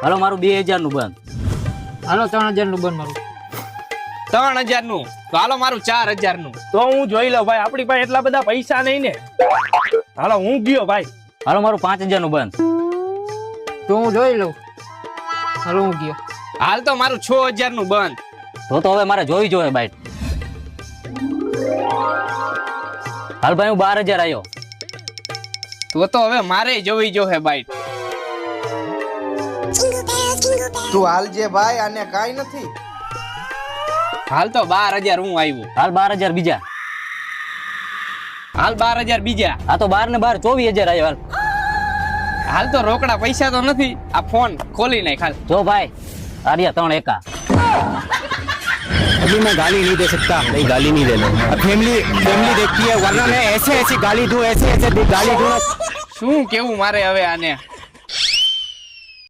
હાલો મારું 2000 નું બંધ. હાલો 3000 નું બંધ મારું. 3000 નું તો હાલો મારું 4000 નું. તો હું જોઈ લઉં ભાઈ, આપણી પાસે એટલા બધા પૈસા નહીં ને. હાલો હું ગયો ભાઈ. હાલો મારું 5000 નું બંધ. તો હું જોઈ લઉં. હાલો હું ગયો. હાલ તો મારું 6000 નું બંધ. તો હવે મારે જોઈ જોઈએ બાઈટ. હાલ ભાઈ હું 12000 આવ્યો. તો હવે મારે જોવી જો હે બાઈટ. તું હાલજે ભાઈ, આને કાઈ નથી. હાલ તો 12000 હું આવ્યો. હાલ 12000 બીજા. હાલ 12000 બીજા. આ તો 12 ને 12 24000 આવ્યો. હાલ હાલ તો રોકડા પૈસા તો નથી. આ ફોન ખોલી નાખ હાલ. જો भाई आर्या 3 एका अभी मैं गाली नहीं दे सकता, नहीं गाली नहीं देना। अब फैमिली देखती है, वरना मैं ऐसे गाली दूं, ऐसे गाली दूं। શું કેવું મારે હવે આને?